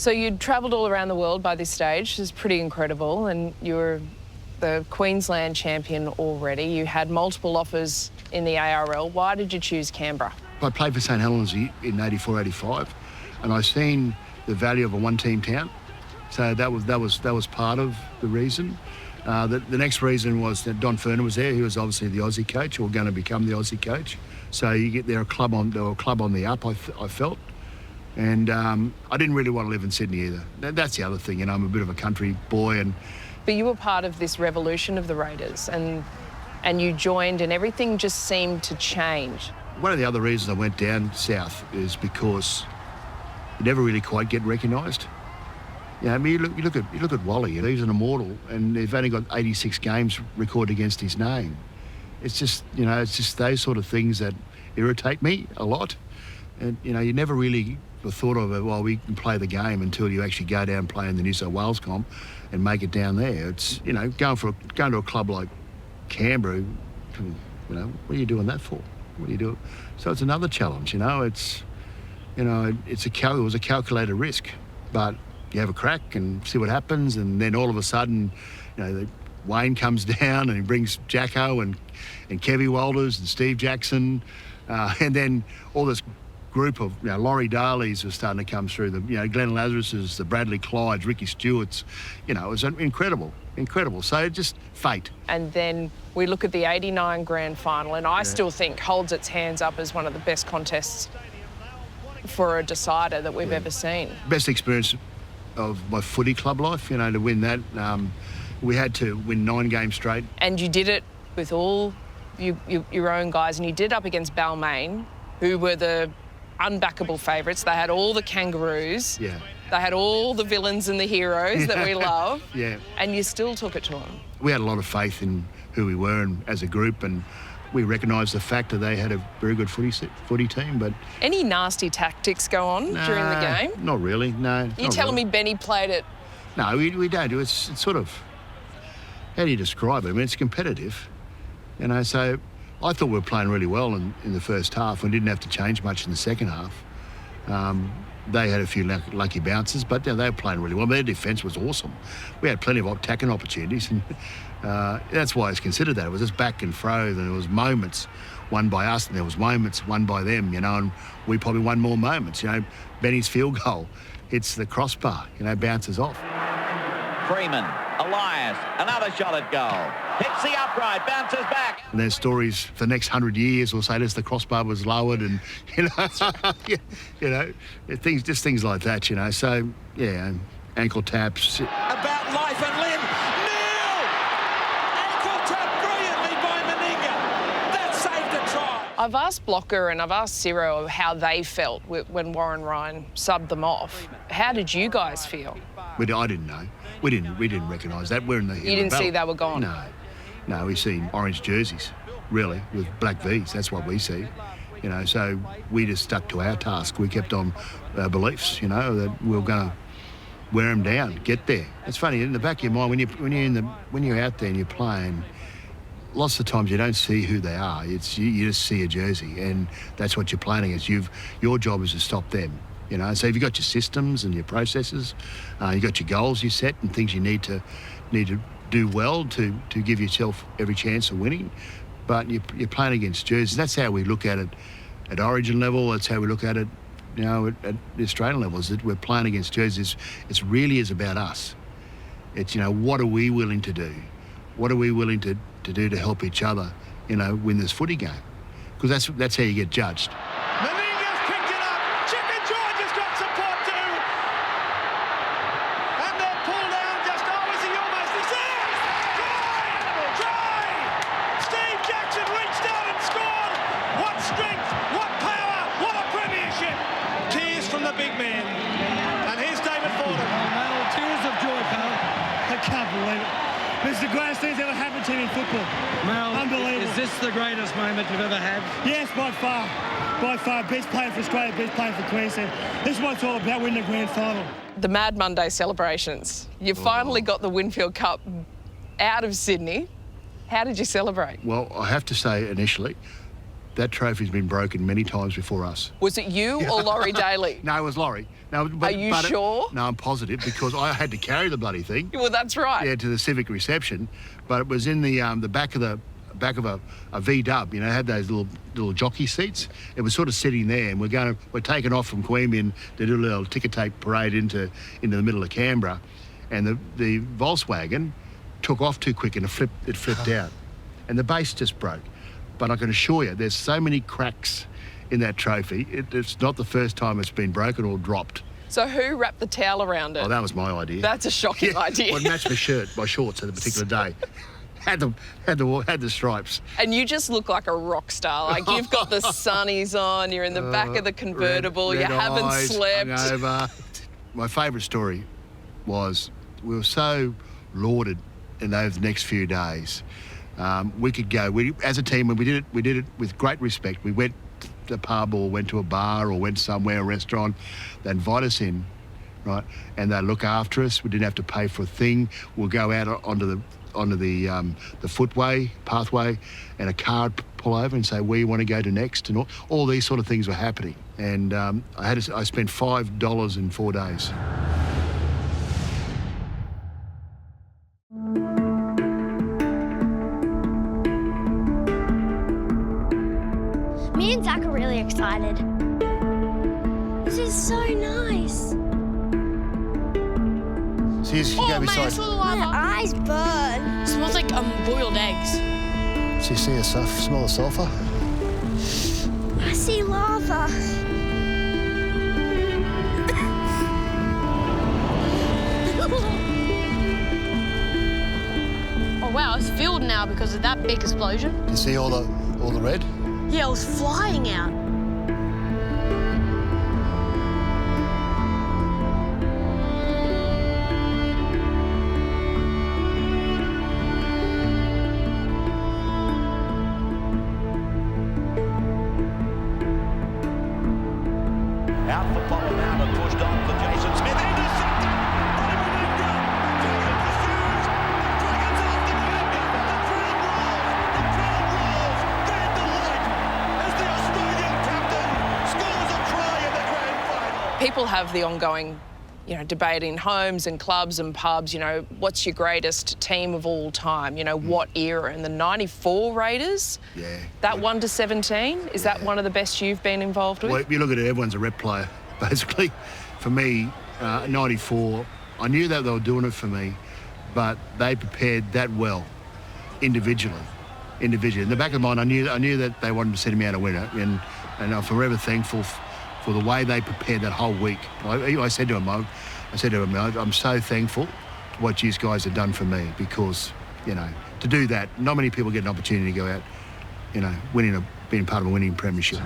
So you'd travelled all around the world by this stage, which is pretty incredible, and you were the Queensland champion already. You had multiple offers in the ARL. Why did you choose Canberra? I played for St Helens in 84, 85, and I seen the value of a one-team town. So that was part of the reason. The next reason was that Don Ferner was there. He was obviously the Aussie coach, or going to become the Aussie coach. So you get there, a club on the up, I felt. And I didn't really want to live in Sydney either. That's the other thing, you know, I'm a bit of a country boy. But you were part of this revolution of the Raiders, and you joined, and everything just seemed to change. One of the other reasons I went down south is because you never really quite get recognised. You know, I mean, you look at Wally. He's an Immortal, and they've only got 86 games recorded against his name. It's just, you know, it's just those sort of things that irritate me a lot. And you know, you never really thought of it, well, we can play the game until you actually go down and play in the New South Wales comp and make it down there. It's, you know, going to a club like Canberra, you know, what are you doing that for? What are you doing? So it's another challenge, you know. It's, you know, it was a calculated risk, but you have a crack and see what happens, and then all of a sudden, you know, Wayne comes down and he brings Jacko and Kevy Walters and Steve Jackson, and then all this group of, you know, Laurie Darleys was starting to come through, the, you know, Glenn Lazarus's, the Bradley Clydes, Ricky Stewart's, you know, it was incredible. So just fate. And then we look at the 89 grand final, and I still think holds its hands up as one of the best contests for a decider that we've ever seen. Best experience of my footy club life, you know, to win that. We had to win 9 games straight. And you did it with all your own guys, and you did it up against Balmain, who were the unbackable favourites. They had all the kangaroos. Yeah. They had all the villains and the heroes that we love. Yeah. And you still took it to them. We had a lot of faith in who we were and as a group, and we recognised the fact that they had a very good footy team. But any nasty tactics go on during the game? Not really, no. You're telling me Benny played it? No, we don't. It's sort of, how do you describe it? I mean, it's competitive, you know, so I thought we were playing really well in the first half. We didn't have to change much in the second half. They had a few lucky bounces, but you know, they were playing really well. Their defence was awesome. We had plenty of attacking opportunities, and that's why it's considered that. It was just back and fro, and there was moments won by us, and there was moments won by them, you know, and we probably won more moments. You know, Benny's field goal hits the crossbar, you know, bounces off. Freeman, Elias, another shot at goal. Hits the upright, bounces back. And there's stories for the next 100 years will say this, the crossbar was lowered, and, you know, things like that, you know. So, yeah, ankle taps. About life and limb. Neil! Ankle tap brilliantly by Meninga. That saved a try. I've asked Blocker and I've asked Ciro how they felt when Warren Ryan subbed them off. How did you guys feel? I didn't know. We didn't recognise that. We're in the. You didn't see they were gone? No, we seen orange jerseys, really, with black V's. That's what we see, you know. So we just stuck to our task. We kept on our beliefs, you know, that we were going to wear them down, get there. It's funny in the back of your mind when you're out there and you're playing. Lots of times you don't see who they are. You just see a jersey, and that's what you're playing against. Your job is to stop them. You know, so if you've got your systems and your processes, you've got your goals you set and things you need to do well to give yourself every chance of winning. But you're playing against jerseys. That's how we look at it at Origin level. That's how we look at it, you know, at the Australian level. Is that we're playing against jerseys. It really is about us. It's, you know, what are we willing to do? What are we willing to do to help each other, you know, win this footy game? Because that's how you get judged. It's the greatest thing that's ever happened to me in football. Mel, unbelievable. Is this the greatest moment you've ever had? Yes, by far. By far. Best player for Australia, best player for Queensland. This is what it's all about, winning the grand final. The Mad Monday celebrations. You finally got the Winfield Cup out of Sydney. How did you celebrate? Well, I have to say initially, That trophy's been broken many times before us. Was it you or Laurie Daly? No, it was Laurie. No, Are you sure? No, I'm positive because I had to carry the bloody thing. Well, that's right. Yeah, to the civic reception, but it was in the back of a V-dub. You know, it had those little jockey seats. It was sort of sitting there, and we're taking off from Queanbeyan to do a little ticker tape parade into the middle of Canberra, and the Volkswagen took off too quick and it flipped out, and the base just broke. But I can assure you, there's so many cracks in that trophy. It's not the first time it's been broken or dropped. So who wrapped the towel around it? Oh, that was my idea. That's a shocking idea. Well, it matched my shorts at a particular day. Had the stripes. And you just look like a rock star. Like, you've got the sunnies on, you're in the back of the convertible, red you haven't eyes, slept. Hungover. My favourite story was we were so lauded in those next few days. We could go. As a team, when we did it with great respect. We went to a pub or went to a bar or went somewhere, a restaurant. They'd invite us in, right, and they'd look after us. We didn't have to pay for a thing. We'll go out onto the footway, pathway, and a car would pull over and say, where you want to go to next, and all these sort of things were happening. And I spent $5 in 4 days. Me and Zach are really excited. This is so nice. So you go beside. Mate, I saw the lava. My eyes burn. Smells like boiled eggs. So you see a smell of sulphur? I see lava. Oh wow, it's filled now because of that big explosion. Do you see all the red? Yeah, it was flying out. Out for Pollard now and pushed on for Jason Smith. Intercepted by Meninga. Jason pursues. The Dragons after Meninga. The crowd rolls. Grand delight as the Australian captain scores a try in the grand final. People have the ongoing, debate in homes and clubs and pubs, what's your greatest team of all time? What era? And the 94 Raiders? Yeah. That 1-17, is that one of the best you've been involved with? Well, if you look at it, everyone's a rep player, basically. For me, 94, I knew that they were doing it for me, but they prepared that well, individually. In the back of my mind, I knew that they wanted to send me out a winner, and I'm forever thankful for the way they prepared that whole week. I said to them, I'm so thankful to what you guys have done for me, because, to do that, not many people get an opportunity to go out, being part of a winning premiership.